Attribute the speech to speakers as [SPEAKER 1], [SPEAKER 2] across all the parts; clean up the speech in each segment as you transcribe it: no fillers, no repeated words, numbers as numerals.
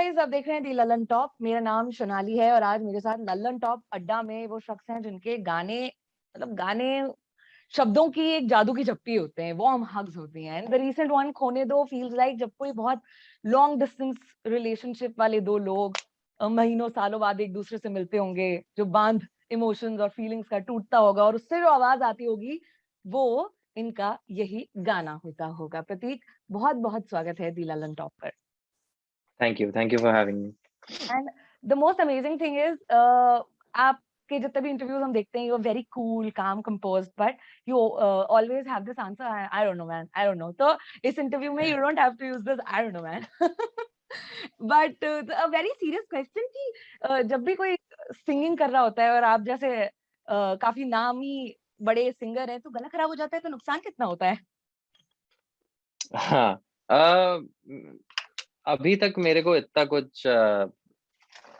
[SPEAKER 1] Guys, आप देख रहे हैं दी ललन टॉप। मेरा नाम सोनाली है और आज मेरे साथ ललन टॉप अड्डा में वो शख्स हैं जिनके गाने गाने शब्दों की एक जादू की झप्पी होते हैं, वार्म हग्स होती हैं। द रीसेंट वन खोने दो फील्स लाइक जब कोई बहुत लॉन्ग डिस्टेंस रिलेशनशिप वाले दो लोग महीनों सालों बाद एक दूसरे से मिलते होंगे, जो बांध इमोशंस और फीलिंग्स का टूटता होगा और उससे जो आवाज आती होगी वो इनका यही गाना होता होगा। प्रतीक, बहुत बहुत स्वागत है दी ललन टॉप पर।
[SPEAKER 2] Thank you for having me.
[SPEAKER 1] And the most amazing thing is आपके जितने भी इंटरव्यूज हम देखते हैं, you are very cool, calm, composed, but you always have this answer, I don't know man, I don't know. तो इस interview में you don't have to use this I don't know man. But a very serious question कि जब भी कोई singing कर रहा होता है और आप जैसे काफी नामी बड़े सिंगर हैं, तो गला खराब हो जाता है तो नुकसान कितना होता है?
[SPEAKER 2] हाँ, अभी तक मेरे को इतना कुछ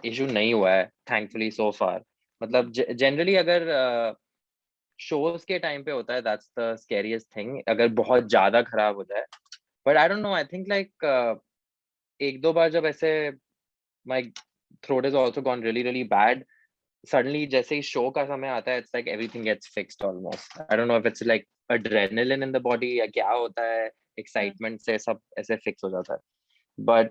[SPEAKER 2] इश्यू नहीं हुआ है, थैंकफुली सो फार। मतलब जनरली अगर शोज़ के टाइम पे होता है, दैट्स द स्कैरिएस्ट थिंग, अगर बहुत ज़्यादा खराब हो जाए। But I don't know, I think like 1-2 बार जब ऐसे my throat is also gone really really bad, suddenly जैसे ही शो का समय आता है, it's like everything gets fixed almost. I don't know if it's like adrenaline in the body या क्या होता है, एक्साइटमेंट से सब ऐसे फिक्स हो जाता है। But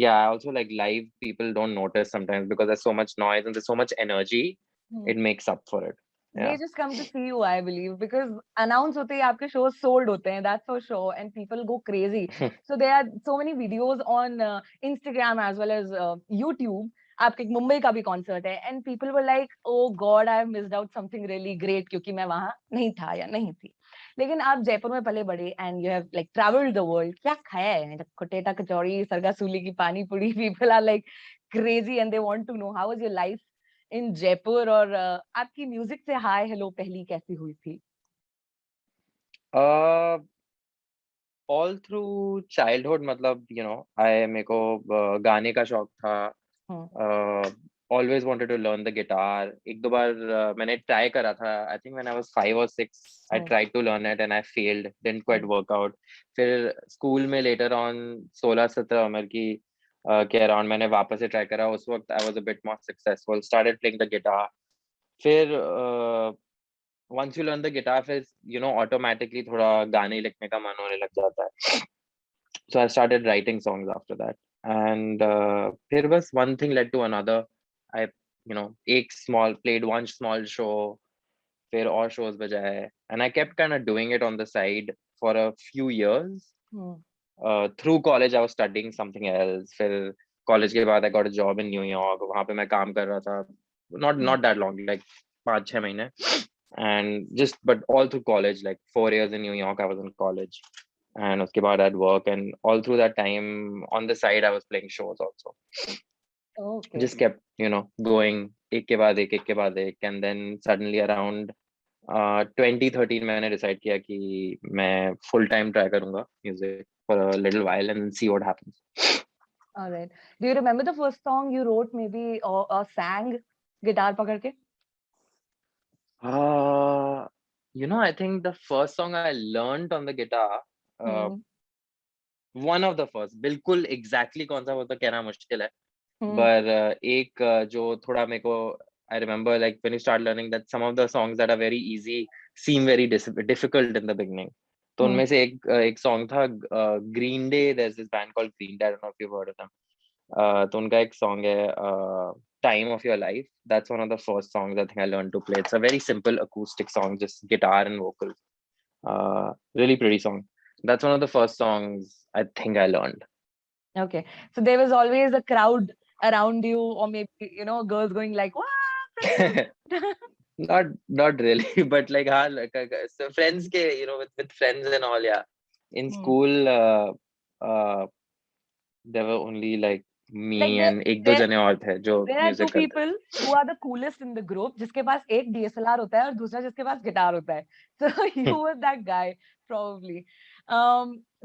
[SPEAKER 2] yeah, I also like live people don't notice sometimes because there's so much noise and there's so much energy,
[SPEAKER 1] hmm.
[SPEAKER 2] it makes up for it.
[SPEAKER 1] They
[SPEAKER 2] Yeah.
[SPEAKER 1] just come to see you, I believe, because announce होते ही आपके shows sold होते हैं, that's for sure, and people go crazy. So there are so many videos on Instagram as well as YouTube. आपके एक मुंबई का भी concert है, and people were like, oh God, I have missed out something really great क्योंकि मैं वहाँ नहीं था या नहीं थी। लेकिन आप जयपुर में पले बड़े and you have like traveled the world. क्या खाया है? कोटेटा कचौड़ी, सरगासूली की पानी पूरी, people are like crazy and they want to know how was your life इन जयपुर और आपकी म्यूजिक से हाय हेलो पहली कैसी हुई थी?
[SPEAKER 2] uh all through childhood, मतलब I मेरे को गाने का शौक था।
[SPEAKER 1] हुँ,
[SPEAKER 2] uh, always wanted to learn the guitar। एक दो बार मैंने ट्राई करा था। I think when I was 5 or 6 I
[SPEAKER 1] hmm,
[SPEAKER 2] tried to learn it and I failed, didn't quite
[SPEAKER 1] hmm,
[SPEAKER 2] work out। फिर स्कूल में later on 16-17 उम्र की के अराउंड मैंने वापस से ट्राई करा। उस वक्त I was a bit more successful, started playing the guitar। फिर once you learn the guitar, फिर automatically थोड़ा गाने लिखने का मन होने लग जाता है। So I started writing songs after that, and फिर बस one thing led to another। I एक small played one small show, फिर और shows बजाए, and I kept kind of doing it on the side for a few years।
[SPEAKER 1] Hmm,
[SPEAKER 2] Through college I was studying something else। फिर college के बाद I got a job in New York। वहाँ पे मैं काम कर रहा था, not
[SPEAKER 1] hmm.
[SPEAKER 2] not that long, like 5-6 महीने। And just but all through college, like 4 years in New York I was in college, and उसके बाद I'd work, and all through that time on the side I was playing shows also।
[SPEAKER 1] Okay,
[SPEAKER 2] Just kept going, एक के बाद एक, and then suddenly around 2013 मैंने decide किया कि मैं full time try करूँगा music for a little while and see what happens।
[SPEAKER 1] Alright. Do you remember the first song you wrote may be और sang गिटार पकड़ के?
[SPEAKER 2] uh, I think the first song I learned on the guitar, uh,
[SPEAKER 1] hmm,
[SPEAKER 2] one of the first, बिल्कुल exactly कौन सा वो तो कहना मुश्किल है।
[SPEAKER 1] हुँ,
[SPEAKER 2] पर एक जो थोड़ा मेरे को I remember, like when you start learning, that some of the songs that are very easy seem very difficult in the beginning। तो
[SPEAKER 1] हुँ,
[SPEAKER 2] उनमें से एक सॉन्ग था green day. there's this band called Green Day, I don't know if you've heard of them। तो उनका एक song है Time of Your Life। That's one of the first songs I think I learned to play। It's a very simple acoustic song, just guitar and vocals। Really pretty song। That's one of the first songs I think I learned।
[SPEAKER 1] Okay. So there was always a crowd around you और maybe girls going like वाह Prateek.
[SPEAKER 2] Not really, but like हाँ, like so friends के with friends and all, yeah। In
[SPEAKER 1] हुँ।
[SPEAKER 2] school there were only like
[SPEAKER 1] like
[SPEAKER 2] me and एक दो जने और थे जो
[SPEAKER 1] देयर आर टू
[SPEAKER 2] म्यूजिक करते
[SPEAKER 1] people who are the coolest in the group, जिसके पास एक डीएसएलआर होता है और दूसरा जिसके पास गिटार होता है। सो
[SPEAKER 2] थे।
[SPEAKER 1] You were that guy probably.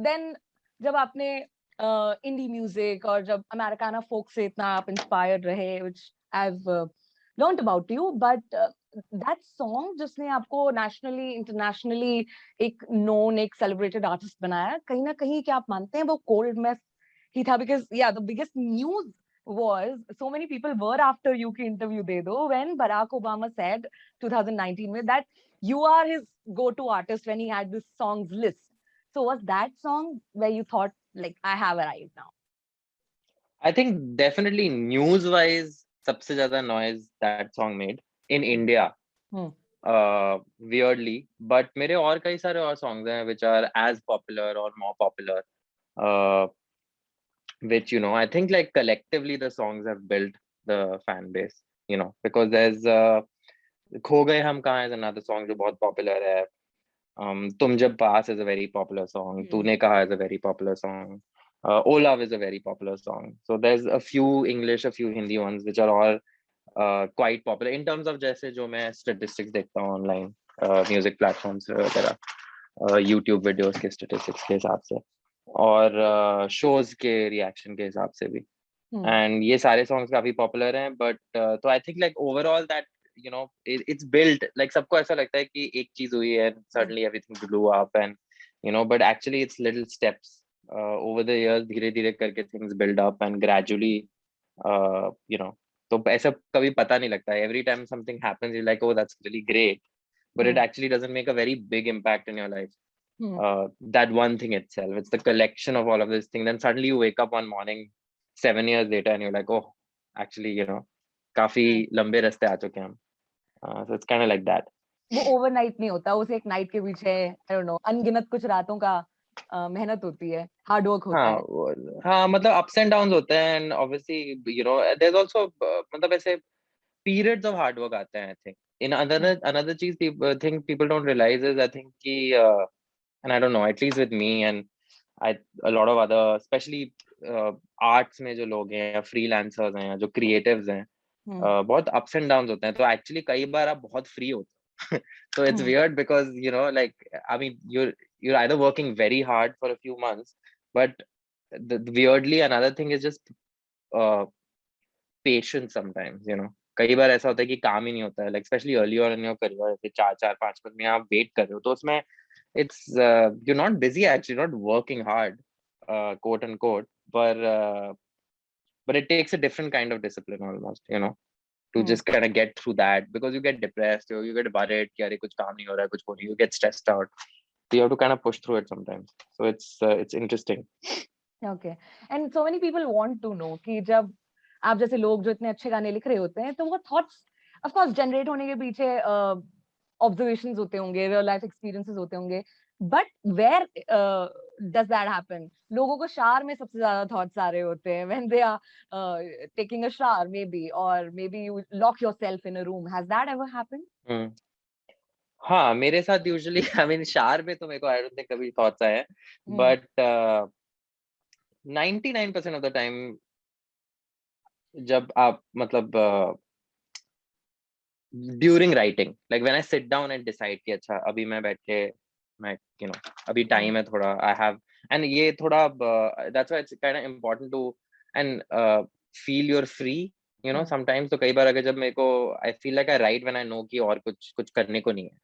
[SPEAKER 1] Then जब आपने इंडी म्यूजिक और जब अमेरिकाना फोक से इतना आप इंस्पायर्ड रहे, which I have learned about you, but that song जिसने आपको नेशनली इंटरनेशनली एक नोन, एक सेलिब्रेटेड आर्टिस्ट बनाया, कहीं ना कहीं क्या आप मानते हैं वो कोल्ड मेस ही था, because yeah, the biggest news was so many people were after you ki interview de do when Barack Obama said 2019 में that you are his go-to artist when he had this songs list. So was that song where you thought like I have arrived now?
[SPEAKER 2] I think definitely news wise सबसे ज्यादा noise that song made in India,
[SPEAKER 1] Hmm.
[SPEAKER 2] weirdly, but मेरे और कई सारे और songs हैं which are as popular or more popular, uh, which I think like collectively the songs have built the fan base, because there's खो गए हम कहाँ is another song जो बहुत popular है. तुम जब पास is a very popular song. तूने कहा is a very popular song. Oh Love is a very popular song. So there's a few English, a few Hindi ones which are all quite popular in terms of जैसे जो मैं statistics देखता हूँ online, music platforms वगैरह, YouTube videos के statistics के हिसाब से और shows के reaction के हिसाब से भी. And ये सारे songs काफी popular हैं, but तो I think like overall that it's built like सबको ऐसा लगता है कि एक चीज हुई है and suddenly everything blew up, and but actually it's little steps over the years, धीरे धीरे करके things build up and gradually तो ऐसा कभी पता नहीं लगता है. Every time something happens you're like, oh, that's really great, but it actually doesn't make a very big impact in your life. That one thing itself, it's the collection of all of this thing. Then suddenly you wake up one morning 7 years later and you're like, oh, actually काफी लंबे रास्ते आ चुके हैं हम. So it's kind of like that.
[SPEAKER 1] वो overnight नहीं होता, उस एक नाइट के पीछे आई डोंट नो अनगिनत कुछ रातों का मेहनत होती है, हार्ड वर्क होता है.
[SPEAKER 2] हाँ मतलब ups and downs होते हैं, and obviously there's also मतलब ऐसे periods of hard work आते हैं. I think in another चीज people don't realize is I think कि and I don't know, at least with me and a lot of other especially arts में जो लोग हैं या freelancers हैं या जो creatives हैं, बहुत ups and downs होते हैं. तो actually कई बार आप बहुत free होते हो. So it's weird because like I mean you're either working very hard for a few months, but weirdly another thing is just patience sometimes. कई बार ऐसा होता है कि काम ही नहीं होता है, like especially early on in your career, जैसे 4-5 महीने आप wait कर रहे हो, तो उसमें it's you're not busy actually, not working hard, quote unquote, but it takes a different kind of discipline almost, to just kind of get through that, because you get depressed or you get worried कि अरे कुछ काम नहीं हो रहा है, कुछ हो नहीं, you get stressed out. So you have to kind of push through it sometimes. So it's interesting.
[SPEAKER 1] Okay. And so many people want to know कि जब आप जैसे लोग जो इतने अच्छे गाने लिख रहे होते हैं, तो वो थॉट्स ऑफ कोर्स जनरेट होने के पीछे ऑब्जर्वेशंस होते होंगे, रियल लाइफ एक्सपीरियंसेस होते होंगे, but where does that happen? लोगों को शावर में सबसे ज्यादा थॉट्स आ रहे होते हैं when they are taking a shower maybe, और maybe you lock yourself in a room. Has that ever happened?
[SPEAKER 2] हाँ, मेरे साथ यूजुअली आई मीन शावर में तो मेरे को आई डोंट थिंक कभी थॉट्स आए हैं, बट 99% ऑफ द टाइम जब आप मतलब during writing, like when I sit down and decide कि अच्छा अभी मैं बैठ के मैं अभी टाइम है थोड़ा, आई हैव, एंड ये थोड़ा that's why it's kind of important to and feel your free, sometimes. तो कई बार अगर जब मेरे को I feel like I write when I know कि और कुछ करने को नहीं है,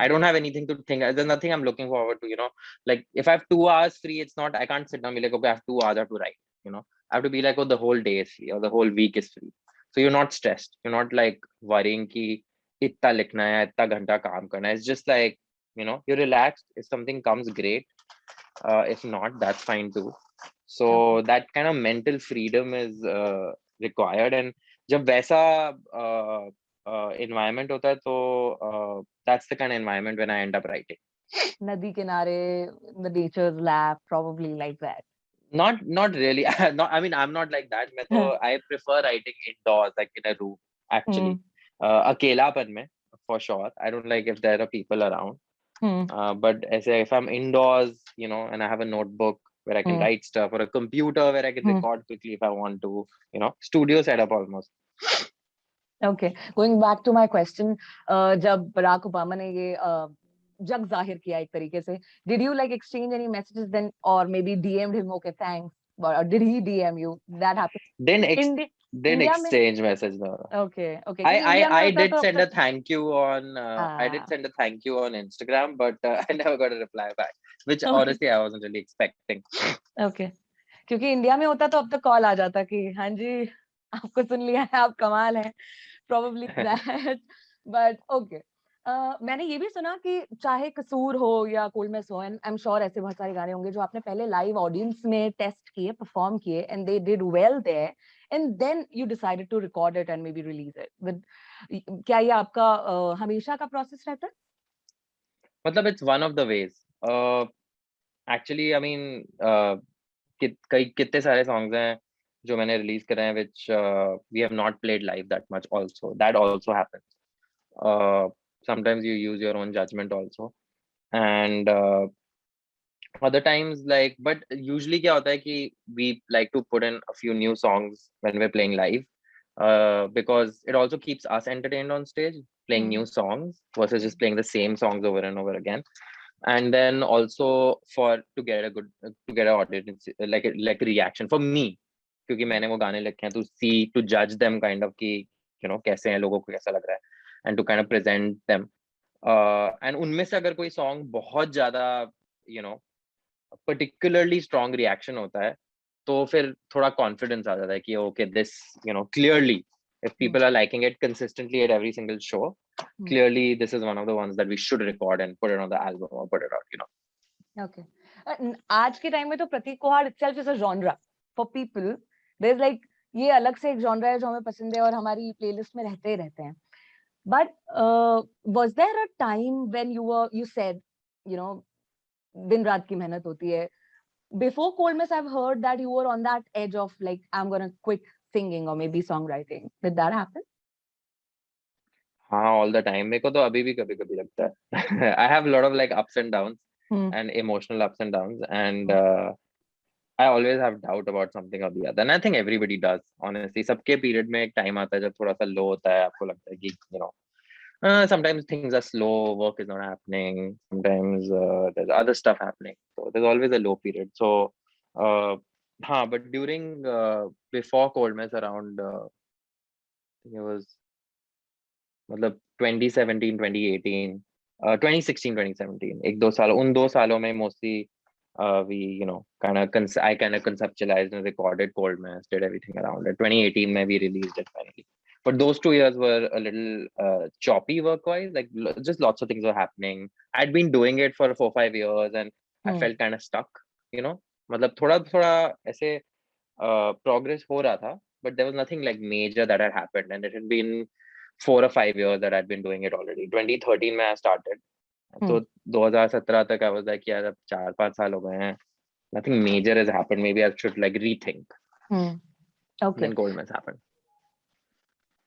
[SPEAKER 2] I don't have anything to think. There's nothing I'm looking forward to, like if I have 2 hours free, it's not, I can't sit down and be like, okay, I have 2 hours, I have to write, I have to be like, oh, the whole day is free or the whole week is free. So you're not stressed, you're not like worrying कि इतना लिखना है, इतना घंटा काम करना है. It's just like, you're relaxed. If something comes, great. If not, that's fine too. So that kind of mental freedom is required. And जब वैसा environment होता है, तो that's the kind of environment when I end up writing.
[SPEAKER 1] नदी किनारे, the nature's lap, probably like that.
[SPEAKER 2] Not really. Not, I mean, I'm not like that. I prefer writing indoors, like in a room, actually. अकेलापन में, for sure. I don't like if there are people around. But if I'm indoors, and I have a notebook where I can write stuff, or a computer where I can record quickly if I want to, studio setup almost.
[SPEAKER 1] Okay, going back to my question, जब Barack Obama ने ये जग जाहिर किया एक तरीके से, did you like exchange any messages then, or maybe DM'd him, okay, thanks, or did he DM you? That happened?
[SPEAKER 2] Didn't exchange message though.
[SPEAKER 1] Okay.
[SPEAKER 2] I did send a thank you on I did send a thank you on Instagram, but I never got a reply back, which honestly I wasn't really expecting.
[SPEAKER 1] Okay. क्योंकि India में होता तो अब तक call आ जाता कि हाँ जी आपको सुन लिया है, आप कमाल है, probably that. But okay. मैंने ये भी सुना कि चाहे कसूर हो या कोलमेस हो, एंड आई एम श्योर ऐसे बहुत सारे गाने होंगे जो आपने पहले लाइव ऑडियंस में टेस्ट किए, परफॉर्म किए, and they did well there, and then you decided to record it and maybe release it with, क्या ये आपका हमेशा का प्रोसेस रहता है?
[SPEAKER 2] मतलब it's one of the ways. Actually I mean कितने सारे सॉन्ग्स हैं जो मैंने रिलीज करे हैं which we have not played live that much also. That also happens. Sometimes you use your own judgment also. And other times, like, but usually क्या होता है कि we like to put in a few new songs when we're playing live, because it also keeps us entertained on stage, playing new songs versus just playing the same songs over and over again. And then also for to get a good to get an audience, like a reaction for me, क्योंकि मैंने वो गाने लिखे हैं, to see, to judge them kind of कि you know कैसे हैं, लोगों को कैसा लग रहा है, and to kind of present them. And उनमें से अगर कोई song बहुत ज़्यादा you know particularly strong reaction होता है, तो फिर थोड़ा confidence आ जाता है कि okay, this you know clearly if people are liking it consistently at every single show, clearly this is one of the ones that we should record and put it on the album or put it out, you know.
[SPEAKER 1] Okay. आज के time में तो प्रतीक Kuhad itself is a genre for people. There's like ये अलग से एक genre है जो हमें पसंद है और हमारी प्लेलिस्ट में रहते ही रहते हैं. But was there a time when you said, you know, दिन रात की मेहनत होती है. Before Cold Mess, I've heard that you were on that edge of like, I'm gonna quit singing or maybe songwriting. Did that happen?
[SPEAKER 2] हाँ, all the time. मेरे को तो अभी भी कभी-कभी लगता है. I have a lot of like ups and downs and emotional ups and downs, and I always have doubt about something or the other. And I think everybody does, honestly. सबके period में एक time आता है जब थोड़ा सा low होता है, आपको लगता है कि you know, sometimes things are slow, work is not happening. Sometimes there's other stuff happening. So there's always a low period. So, हाँ, but during before Cold Mess around, I think it was मतलब 2017, 2018, 2016, 2017, एक दो साल, उन दो सालों में mostly we you know I kind of conceptualized and recorded Cold Mess, did everything around it. 2018 में we released it finally. But those 2 years were a little choppy work-wise. Like just lots of things were happening. I'd been doing it for 4-5 years, and I felt kind of stuck. You know, मतलब थोड़ा थोड़ा ऐसे progress हो रहा था, but there was nothing like major that had happened, and it had been 4 or 5 years that I'd been doing it already. 2013 में I started. तो 2017 तक I was like यार अब 4-5 साल हो गए हैं. Nothing major has happened. Maybe I should like rethink.
[SPEAKER 1] Okay.
[SPEAKER 2] Then Cold Mess happened.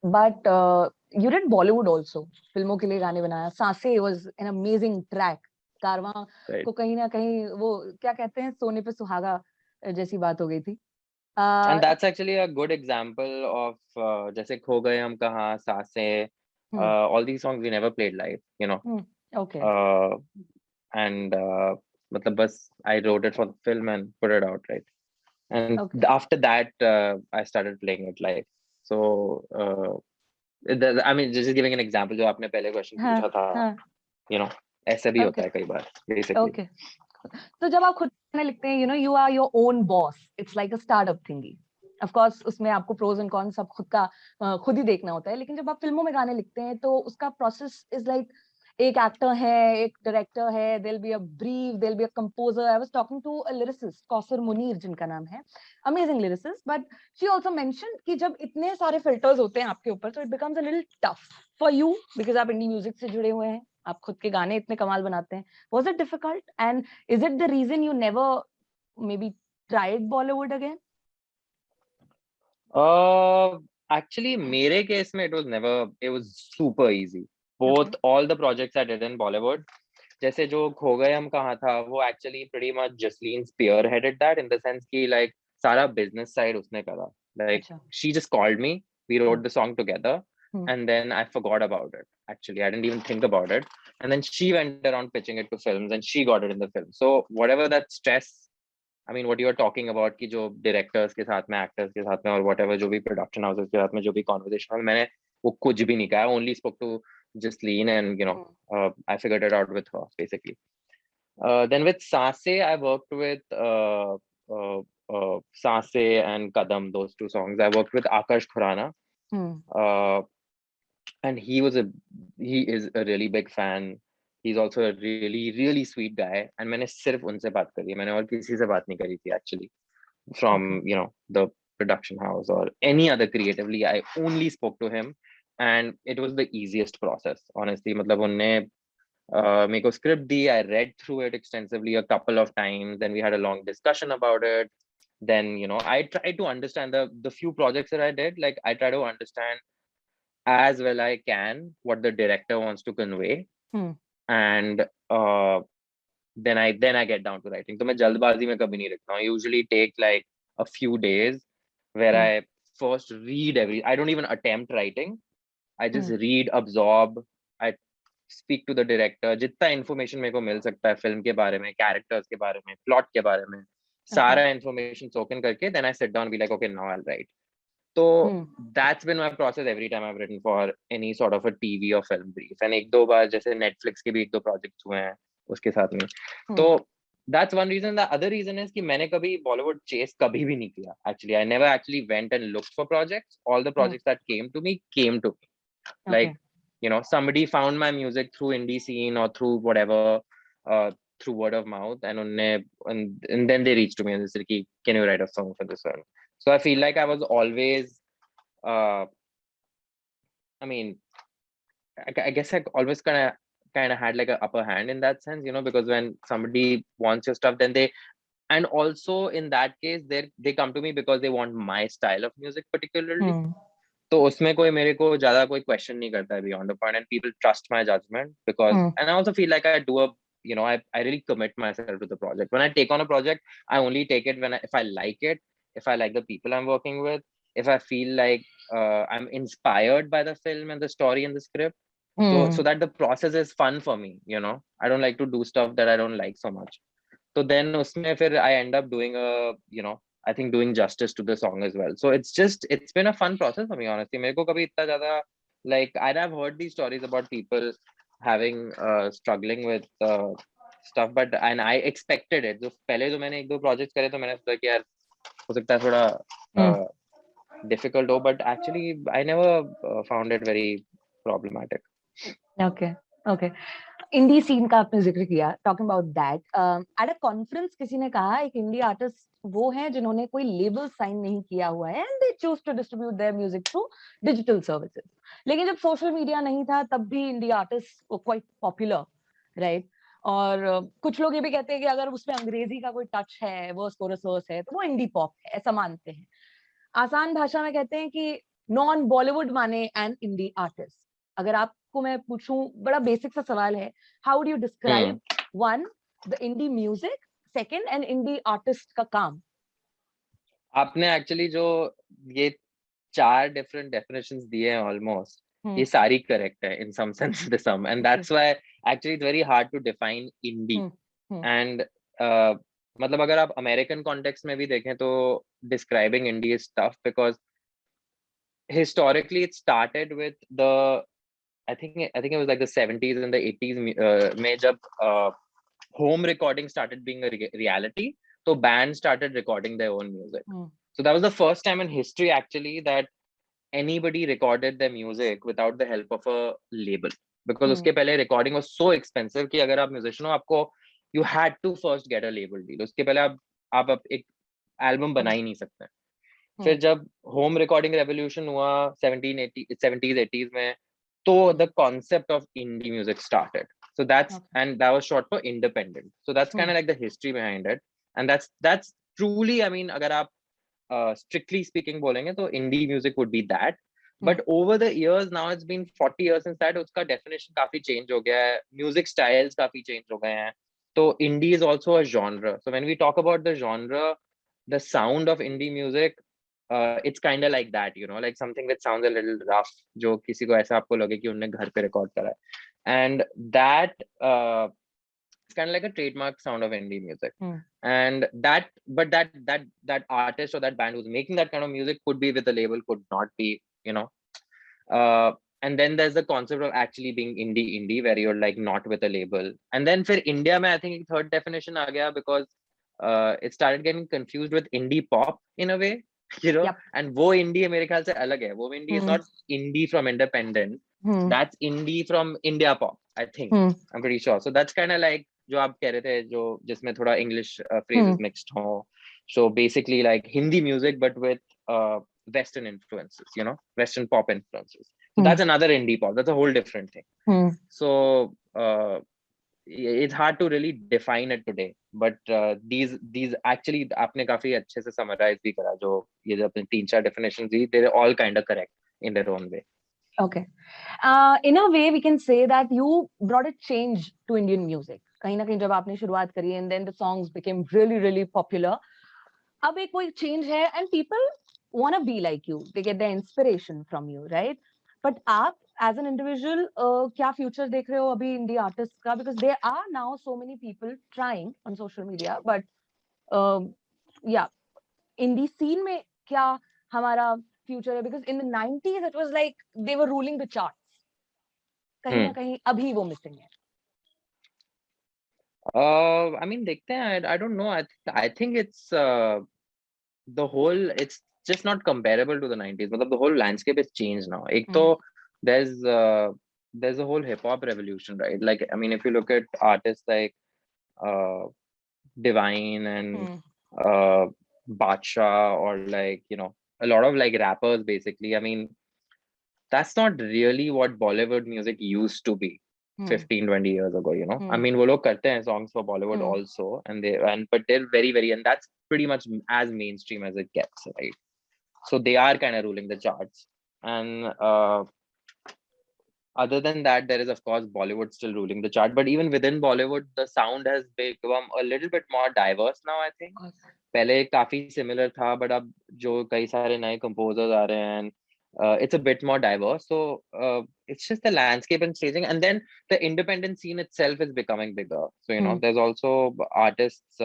[SPEAKER 1] But you did Bollywood also. फिल्मों के लिए गाने बनाया. सांसे was an amazing track. कारवां को कहीं ना कहीं वो क्या कहते हैं, सोने पे सुहागा जैसी बात हो गई थी.
[SPEAKER 2] And that's actually a good example of जैसे खो गए हम कहाँ, सांसें, all these songs we never played live, you know.
[SPEAKER 1] Okay.
[SPEAKER 2] And मतलब बस I wrote it for the film and put it out, right? And after that I started playing it live. So I mean just giving an example जो आपने पहले question पूछा था, you know, ऐसा भी होता है कई बार basically.
[SPEAKER 1] Okay. तो जब आप खुद गाने लिखते हैं, you know, you are your own boss. It's like a startup thingy. Of course, उसमें आपको pros and cons सब खुद ही देखना होता है. लेकिन जब आप फिल्मों में गाने लिखते हैं, तो उसका process is like एक actor है, एक director है, there'll be a brief, there'll be a composer. I was talking to a lyricist, Kausar Munir जिनका नाम है, amazing lyricist. But she also mentioned कि जब इतने सारे filters होते हैं आपके ऊपर, so it becomes a little tough for you because आप indie music से जुड़े हुए हैं. आप खुद के गाने इतने कमाल बनाते हैं. Was it difficult? And is it the reason you never maybe tried Bollywood again?
[SPEAKER 2] Actually, मेरे case में it was super easy. Both all the projects I did in Bollywood, जैसे जो खो गए हम कहाँ था, वो actually pretty much Jasleen spearheaded that in the sense कि like सारा business side उसने करा. Like she just called me, we wrote the song together, and then I forgot about it. Actually, I didn't even think about it. And then she went around pitching it to films, and she got it in the film. So whatever that stress, I mean, what you are talking about कि जो directors के साथ में, actors के साथ में, और whatever जो भी production houses के साथ में जो भी conversation, मैंने वो कुछ भी नहीं कहा. I only spoke to Jasleen, and you know, I figured it out with her basically. Then with Saase, I worked with Saase and Kadam, those two songs. I worked with Akash Khurana, uh, and he is a really big fan. He's also a really really sweet guy. And मैंने सिर्फ उनसे बात करी है, मैंने और किसी से बात नहीं करी थी actually. From the production house or any other creatively, I only spoke to him, and it was the easiest process, honestly. मतलब उनने मेरे को script the, I read through it extensively a couple of times, then we had a long discussion about it. Then I tried to understand the few projects that I did, like I try to understand as well I can what the director wants to convey. And then I get down to writing. तो मैं जल्दबाजी में कभी नहीं लिखता हूँ. I usually take like a few days where I first read I don't even attempt writing. I just read, absorb. I speak to the director. जितना information मेरे को मिल सकता है फिल्म के बारे में, characters के बारे में, plot के बारे में, सारा information soak in करके, then I sit down and be like, okay, now I'll write. So that's been my process every time I've written for any sort of a TV or film brief. And एक दो बार जैसे Netflix के भी एक दो projects हुए हैं उसके साथ में. तो that's one reason. The other reason is कि मैंने कभी Bollywood chase कभी भी नहीं किया. Actually, I never actually went and looked for projects. All the projects that came to me. Like, somebody found my music through indie scene or through whatever, through word of mouth, and then they reached to me and they said, can you write a song for this one? So I feel like I was always, I guess I always kind of had like an upper hand in that sense, because when somebody wants your stuff, then and also in that case, they come to me because they want my style of music particularly. तो उसमें कोई मेरे को ज़्यादा कोई question नहीं करता है beyond the point, and people trust my judgment because, and I also feel like I do I really commit myself to the project. When I take on a project, I only take it if I like it, if I like the people I'm working with, if I feel like I'm inspired by the film and the story and the script, so that the process is fun for me. I don't like to do stuff that I don't like so much. So then उसमें फिर I end up doing I think doing justice to the song as well. So it's been a fun process for me, honestly. मेरे को कभी इतना ज़्यादा, like, I've heard these stories about people having struggling with stuff, and I expected it. जो पहले जो मैंने एक दो projects करे तो मैंने सोचा कि यार हो सकता है थोड़ा difficult हो, but actually I never found it very problematic.
[SPEAKER 1] Okay. Indie scene का आपने जिक्र किया, talking about that, at a conference किसी ने कहा एक इंडी आर्टिस्ट वो हैं जिन्होंने कोई लेबल साइन नहीं किया हुआ है and they choose to distribute their music through digital services. लेकिन जब सोशल मीडिया नहीं था तब भी indie artist were quite popular, right? और कुछ लोग ये भी कहते हैं कि अगर उसमें अंग्रेजी का कोई टच है, वर्स कोरस वर्स है, तो वो इंडी पॉप है, ऐसा मानते हैं. आसान भाषा में कहते हैं कि नॉन बॉलीवुड माने एन इंडी आर्टिस्ट. अगर आपको मैं पूछूं, बड़ा बेसिक सा सवाल है, how do you describe one the indie music, second and indie artist का काम?
[SPEAKER 2] आपने एक्चुअली जो ये 4 डिफरेंट डेफिनेशंस दिए हैं ऑलमोस्ट, ये सारी करेक्ट है in some sense to some, and that's why actually it's very hard to define indie. And मतलब अगर आप अमेरिकन कॉन्टेक्स्ट में भी देखें तो describing indie is tough because historically it started with I think it was like the 70s and the 80s में जब home recording started being a reality, so bands started recording their own music. So that was the first time in history actually that anybody recorded their music without the help of a label, because उसके पहले recording was so expensive कि अगर आप musician हो, आपको you had to first get a label deal. उसके पहले आप एक album बना ही नहीं सकते. फिर जब home recording revolution हुआ 70s 80s में, so the concept of indie music started. So and that was short for independent. So that's kind of like the history behind it, and that's truly, I mean, अगर आप strictly speaking बोलेंगे तो indie music would be that. But over the years, now it's been 40 years since that, उसका definition काफी change हो गया है, music styles काफी change हो गए हैं. So indie is also a genre. So when we talk about the genre, the sound of indie music, it's kind of like that, like something that sounds a little rough, जो किसी को ऐसा आपको लगे कि उन्होंने घर पे record करा है. And that it's kind of like a trademark sound of indie music. And that artist or that band who's making that kind of music could be with a label, could not be, and then there's the concept of actually being indie where you're like not with a label. And then for India, I think third definition aa gaya, because it started getting confused with indie pop in a way, you know.
[SPEAKER 1] Yep.
[SPEAKER 2] And वो indie मेरे ख्याल से अलग है. वो indie is not indie from independent. That's indie from India pop, I think. I'm pretty sure. So that's kind of like जो आप कह रहे थे, जो जिसमें थोड़ा English phrases mixed हो. So basically like Hindi music but with Western influences, you know, Western pop influences. So that's another indie pop. That's a whole different thing. So it's hard to really define it today, but these actually आपने काफी अच्छे से summarize भी करा, जो ये जो अपने 3-4 definitions the, they're all kind of correct in their own way.
[SPEAKER 1] Okay. In a way, we can say that you brought a change to Indian music. कहीं ना कहीं जब आपने शुरुआत करी and then the songs became really, really popular. अब एक कोई change है and people want to be like you. They get their inspiration from you, right? But आप as an individual, क्या future देख रहे हो अभी indie artists का? Because there are now so many people trying on social media, but yeah, indie scene में क्या हमारा future है? Because in the 90s it was like they were ruling the charts. कहीं ना कहीं अभी वो missing है.
[SPEAKER 2] I mean, देखते हैं. I don't know. I think it's the whole. It's just not comparable to the 90s. मतलब the whole landscape has changed now. एक तो there's a whole hip hop revolution, right? Like, I mean, if you look at artists like Divine and Badsha, or like, you know, a lot of like rappers basically. I mean, that's not really what Bollywood music used to be 15-20 years ago, you know. I mean, वो लोग करते हैं songs for Bollywood also, but they're very, very, and that's pretty much as mainstream as it gets, right? So they are kind of ruling the charts. And other than that, there is of course Bollywood still ruling the chart, but even within Bollywood, the sound has become a little bit more diverse now, I think. पहले काफी similar था, but अब जो कई सारे नए composers आ रहे हैं, it's a bit more diverse. So it's just the landscape and staging, and then the independent scene itself is becoming bigger. So, you know, there's also artists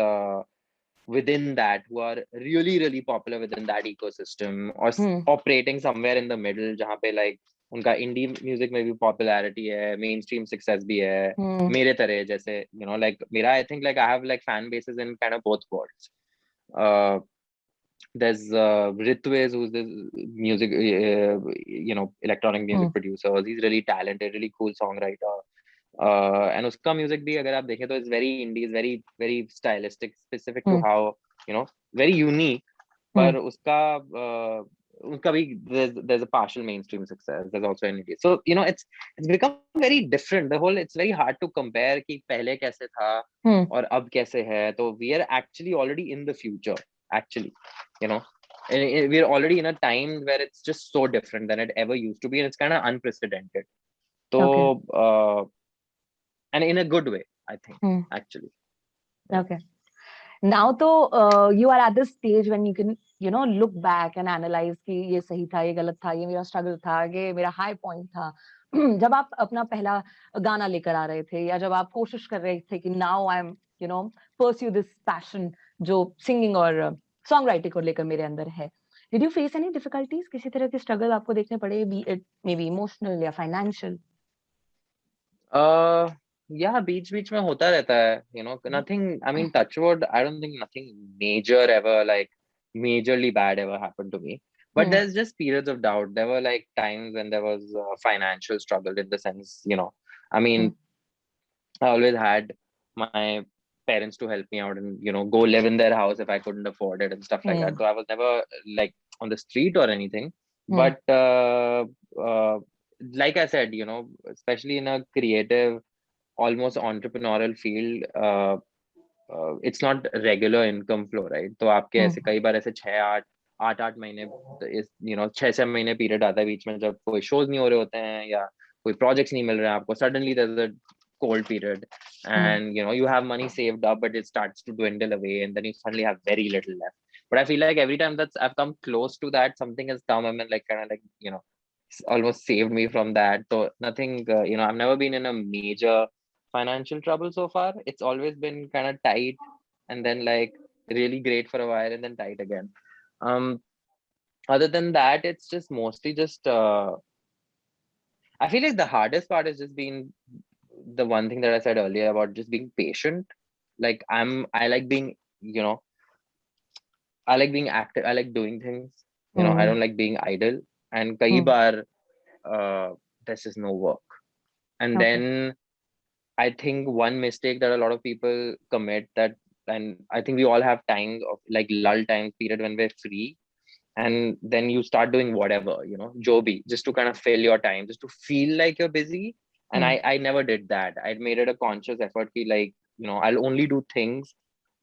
[SPEAKER 2] within that who are really, really popular within that ecosystem, or operating somewhere in the middle, जहाँ पे like उनका indie music में भी popularity है, mainstream success भी है, मेरे तरह जैसे, you know, like मेरा, I think like I have like fan bases in kind of both worlds. There's Ritwez, who's this music, you know, electronic music producer. He's really talented, really cool songwriter. And uska music bhi agar aap dekhe to it's very indie, it's very, very stylistic, specific to how, you know, very unique. But uska unka bhi, there's a partial mainstream success. There's also an indie. So, you know, it's become very different. The whole, it's very hard to compare ki pehle kaise tha aur ab kaise hai. So we are actually already in the future, actually, you know. And we're already in a time where it's just so different than it ever used to be, and it's kind of unprecedented. So and in a good way, I think, actually.
[SPEAKER 1] Okay. Now तो you are at this stage when you can, you know, look back and analyze कि ये सही था, ये गलत था, ये मेरा struggle था, ये मेरा high point था. जब आप अपना पहला गाना लेकर आ रहे थे, या जब आप कोशिश कर रहे थे कि now I'm, you know, pursue this passion जो singing और songwriting को लेकर मेरे अंदर है. Did you face any difficulties? किसी तरह के struggle आपको देखने पड़े, be it maybe emotional या financial?
[SPEAKER 2] Yeah, beach में होता रहता है, you know. Nothing, I mean, touch wood, I don't think nothing major ever, like majorly bad ever happened to me. But there's just periods of doubt. There were like times when there was financial struggle, in the sense, you know, I mean, I always had my parents to help me out and, you know, go live in their house if I couldn't afford it and stuff like that. So I was never like on the street or anything. But like I said, you know, especially in a creative, almost entrepreneurial field, it's not regular income flow, right? तो आपके ऐसे कई बार ऐसे 6-8 महीने, इस, you know, 6-6 महीने period आता है बीच में, जब कोई shows नहीं हो रहे होते हैं या कोई projects नहीं मिल रहे हैं आपको. Suddenly there's a cold period, and, you know, you have money saved up, but it starts to dwindle away, and then you suddenly have very little left. But I feel like every time that I've come close to that, something has come and like kind of like, you know, almost saved me from that. So nothing, you know, I've never been in a major financial trouble so far. It's always been kind of tight, and then like really great for a while, and then tight again. Other than that, it's just mostly just I feel like the hardest part is just being the one thing that I said earlier about just being patient. Like I like being you know, I like being active. I like doing things. You know, I don't like being idle. And kai baar, there's just no work. And
[SPEAKER 1] Okay.
[SPEAKER 2] then I think one mistake that a lot of people commit that, and I think we all have times of like lull time period when we're free, and then you start doing whatever, you know, joby, just to kind of fill your time, just to feel like you're busy. And I never did that. I made it a conscious effort to, like, you know, I'll only do things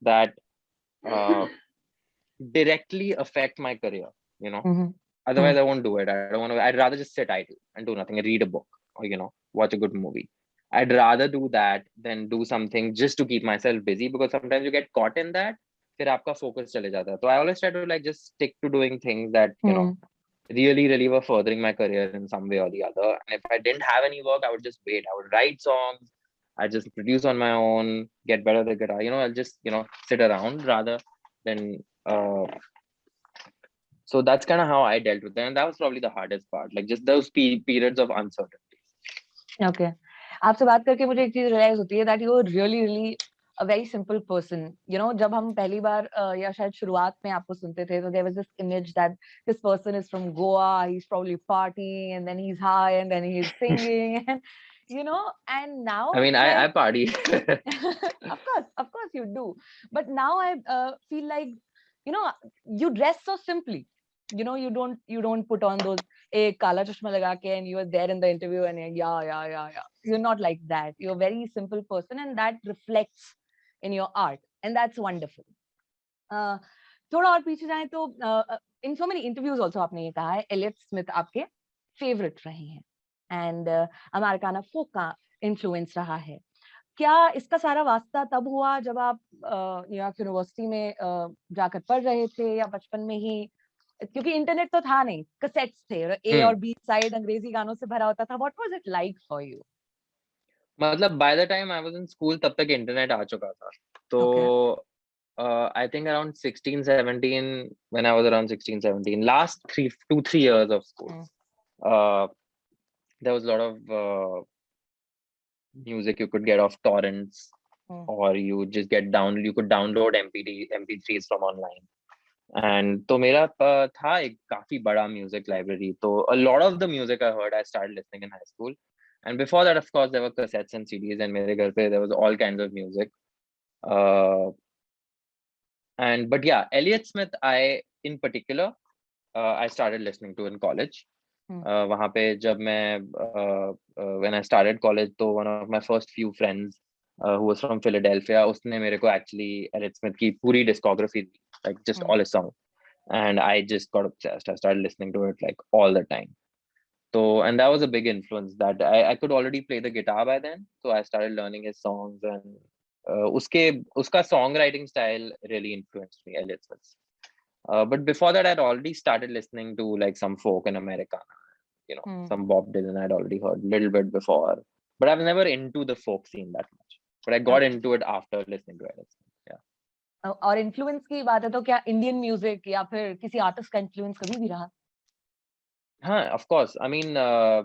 [SPEAKER 2] that uh, directly affect my career, you know. Otherwise I won't do it. I don't want to. I'd rather just sit idle and do nothing and read a book, or, you know, watch a good movie. I'd rather do that than do something just to keep myself busy, because sometimes you get caught in that, फिर आपका focus चले जाता है. So I always try to like just stick to doing things that, you know, really were furthering my career in some way or the other. And if I didn't have any work, I would just wait. I would write songs. I just produce on my own, get better at the guitar. You know, I'll just, you know, sit around rather than. So that's kind of how I dealt with it, and that was probably the hardest part. Like just those periods of uncertainty.
[SPEAKER 1] Okay. आपसे बात करके मुझे एक चीज realise होती है that you are really a very simple person. You know, जब हम पहली बार या शायद शुरुआत में आपको सुनते थे, तो there was this image that this person is from Goa, he's probably partying, and then he's high, and then he's singing, and you know, and now
[SPEAKER 2] I mean,
[SPEAKER 1] when
[SPEAKER 2] I party.
[SPEAKER 1] of course you do, but now I feel like, you know, you dress so simply. You know, you don't put on those a kala chashma laga ke, and you are there in the interview and yeah. You're not like that. You're a very simple person, and that reflects in your art, and that's wonderful. थोड़ा और पीछे जाएं तो in so many interviews also आपने ये कहा है Elliott Smith आपके फेवरेट रहे हैं, एंड अमेरिकाना फोक का इन्फ्लुएंस रहा है. क्या इसका सारा वास्ता तब हुआ जब आप न्यूयॉर्क यूनिवर्सिटी में जाकर पढ़ रहे थे, या बचपन में ही, क्योंकि इंटरनेट तो था नहीं, कैसेट्स थे, ए और बी साइड अंग्रेजी गानों से भरा होता था. What was it like for you?
[SPEAKER 2] मतलब by the time I was in school, तब तक इंटरनेट आ चुका था. तो I think around 16, 17, when I was around 16, 17, last 2-3 years of school, there was a lot of music you could get off torrents, or you just you could download MP3s from online. And तो मेरा था एक काफी बड़ा music library. तो a lot of the music I heard, I started listening in high school. And before that, of course, there were cassettes and CDs, and मेरे घर पे there was all kinds of music. But yeah, Elliott Smith, in particular, I started listening to in college. वहाँ पे जब मैं when I started college, तो one of my first few friends who was from Philadelphia, उसने मेरे को actually Elliott Smith की पूरी discography the, like just all his songs, and I just got obsessed. I started listening to it like all the time. So, and that was a big influence that I could already play the guitar by then. So I started learning his songs, and uska songwriting style really influenced me, Elliott Smith. But before that, I'd already started listening to like some folk and Americana, you know, some Bob Dylan I'd already heard a little bit before, but I was never into the folk scene that much. But I got into it after listening to Elliott Smith. Yeah.
[SPEAKER 1] और influence की बात है तो क्या Indian music या फिर किसी artist का इन्फ्लुएंस कभी भी रहा?
[SPEAKER 2] Huh, of course. I mean, I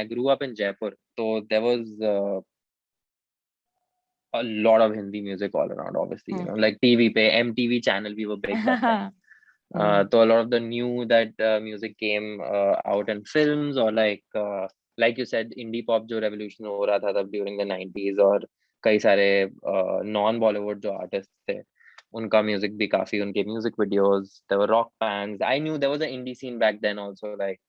[SPEAKER 2] grew up in Jaipur, so there was a lot of Hindi music all around, obviously, you know, like TV pe, MTV channel, we were big that time. So a lot of the new that music came out in films, or like you said, indie pop jo revolution ho raha tha tab during the 90s, or कई सारे non-Bollywood जो artists थे, उनका music भी काफी, उनके music videos, there were rock bands. I knew there was an indie scene back then also, like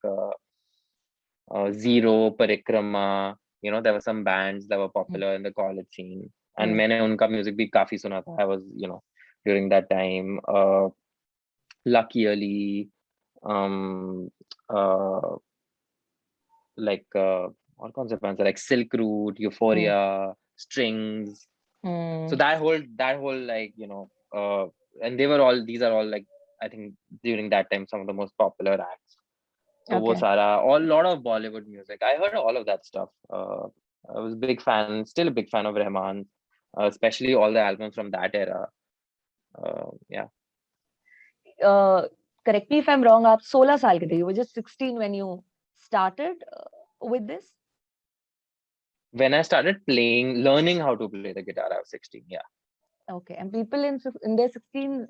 [SPEAKER 2] Zero, Parikrama, you know, there were some bands that were popular in the college scene. And मैंने उनका music भी काफी सुना था. I was, you know, during that time, Lucky Ali, और कौन से bands like Silk Route, Euphoria, Strings. So that whole like, you know, and these are all like, I think during that time some of the most popular acts. So वो सारा, a lot of Bollywood music. I heard all of that stuff. I was a big fan, still a big fan of Rahman, especially all the albums from that era. Yeah.
[SPEAKER 1] Correct me if I'm wrong, आप 16 साल के थे. You were just 16 when you started with this?
[SPEAKER 2] When I started learning how to play the guitar, I was 16. Yeah.
[SPEAKER 1] Okay, and people in their 16,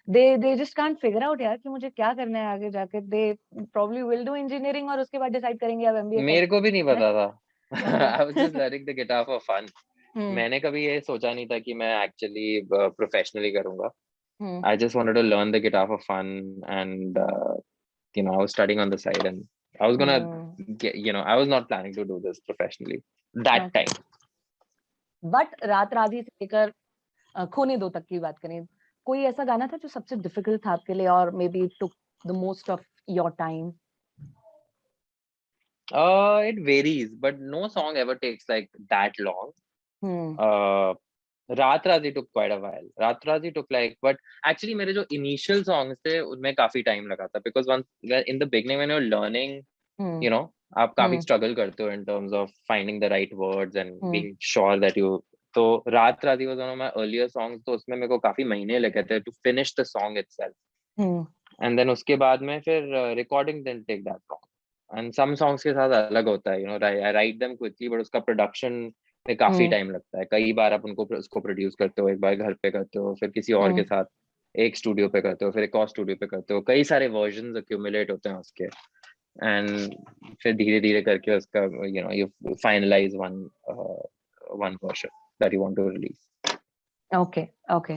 [SPEAKER 1] they just can't figure out यार कि मुझे क्या करना है आगे जाके. They probably will do engineering और उसके बाद decide करेंगे अब MBA
[SPEAKER 2] मेरे को भी नहीं
[SPEAKER 1] करना
[SPEAKER 2] पता था.
[SPEAKER 1] है.
[SPEAKER 2] I was just learning the guitar for fun.
[SPEAKER 1] हम्म
[SPEAKER 2] मैंने कभी ये सोचा नहीं था कि मैं actually professionally करूँगा.
[SPEAKER 1] हम्म
[SPEAKER 2] I just wanted to learn the guitar for fun, and you know, I was studying on the side, and I was gonna
[SPEAKER 1] hmm.
[SPEAKER 2] get, you know, I was not planning to do this professionally that
[SPEAKER 1] Okay.
[SPEAKER 2] time.
[SPEAKER 1] But रात राधी से लेकर खोने दो तक की बात करें, कोई ऐसा गाना था जो सबसे डिफिकल्ट था आपके लिए और may be took the most of your time?
[SPEAKER 2] It varies, but no song ever takes like that long.
[SPEAKER 1] Hmm
[SPEAKER 2] Uh, Raat Razi took quite a while. Raat Razi took like, but actually मेरे जो initial songs थे उनमें काफी time लगा था, because once in the beginning when you're learning,
[SPEAKER 1] hmm
[SPEAKER 2] you know, आप काफी
[SPEAKER 1] हम्म
[SPEAKER 2] struggle करते हो in terms of finding the right words and
[SPEAKER 1] hmm
[SPEAKER 2] being sure that you. तो रात राती was one of my earlier songs, तो उसमें मेरे को काफी महीने लगे थे to finish the song itself.
[SPEAKER 1] Hmm
[SPEAKER 2] And then उसके बाद में फिर recording didn't take that long. And some songs के साथ अलग होता है, you know, I write them quickly, but उसका production में काफी
[SPEAKER 1] हम्म
[SPEAKER 2] टाइम लगता है. कई बार आप उनको उसको प्रोड्यूस करते हो, एक बार घर पे करते हो, फिर किसी और के
[SPEAKER 1] हम्म
[SPEAKER 2] साथ एक स्टूडियो पे करते हो, फिर एक और स्टूडियो पे करते हो, कई सारे वर्जन्स अक्यूमुलेट होते हैं उसके, एंड फिर धीरे धीरे करके उसका you know you finalise one version that you want to release.
[SPEAKER 1] Okay okay.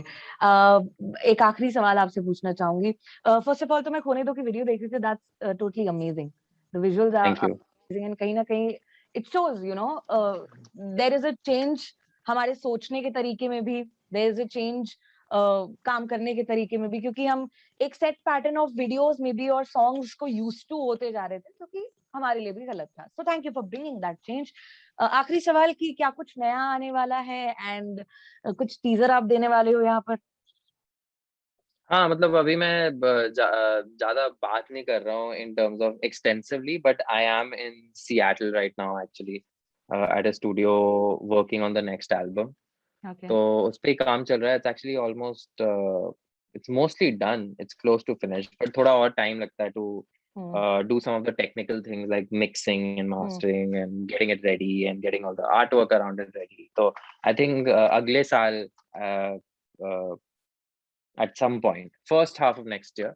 [SPEAKER 1] एक आखिरी सवाल आपसे पूछना चाहूंगी. फर्स्ट ऑफ ऑल तो मैं खोने दो की वीडियो देख रही थी, that's totally amazing. The visuals are
[SPEAKER 2] thank you.
[SPEAKER 1] Amazing and कहीं ना कहीं it shows you know there is a change हमारे सोचने के तरीके में भी, देयर इज अ चेंज काम करने के तरीके में भी, क्योंकि हम एक सेट पैटर्न ऑफ वीडियोस में भी और सॉन्ग्स को यूज्ड टू होते जा रहे थे, जो कि हमारे लिए भी गलत था. So thank you for bringing that change. आखिरी सवाल की क्या कुछ नया आने वाला है एंड कुछ टीजर आप देने वाले हो यहाँ पर?
[SPEAKER 2] हाँ, मतलब अभी मैं ज्यादा बात नहीं कर रहा हूँ in terms of extensively, but I am in Seattle right now actually, at a studio working on the next album.
[SPEAKER 1] Okay.
[SPEAKER 2] तो उस पे ही काम चल रहा है. It's actually almost it's mostly done. It's close to finished, but थोड़ा और time लगता है to
[SPEAKER 1] hmm
[SPEAKER 2] do some of the technical things like mixing and
[SPEAKER 1] hmm
[SPEAKER 2] mastering and getting it ready and getting all the artwork around it ready. So I think अगले साल uh, uh, at some point, first half of next year,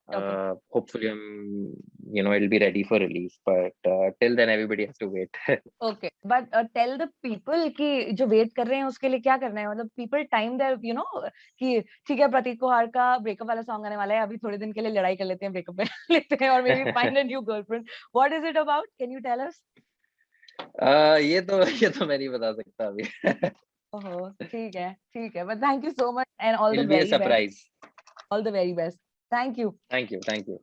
[SPEAKER 1] okay
[SPEAKER 2] hopefully you know, it'll be ready for release, but till then everybody has to wait.
[SPEAKER 1] Okay. But tell the people कि जो wait कर रहे हैं उसके लिए क्या करना है, मतलब people time there you know कि ठीक है प्रतीक कुहाड़ का ब्रेकअप वाला सॉन्ग आने वाला है, अभी थोड़े दिन के लिए लड़ाई कर लेते हैं, ब्रेकअप कर लेते हैं और maybe find a new girlfriend. What is it about, can you tell us?
[SPEAKER 2] ये तो मैं नहीं बता सकता अभी.
[SPEAKER 1] ओहो, ठीक है, but thank you so much and all the
[SPEAKER 2] It'll be a
[SPEAKER 1] very best.
[SPEAKER 2] surprise.
[SPEAKER 1] All the very best. Thank you.
[SPEAKER 2] Thank you.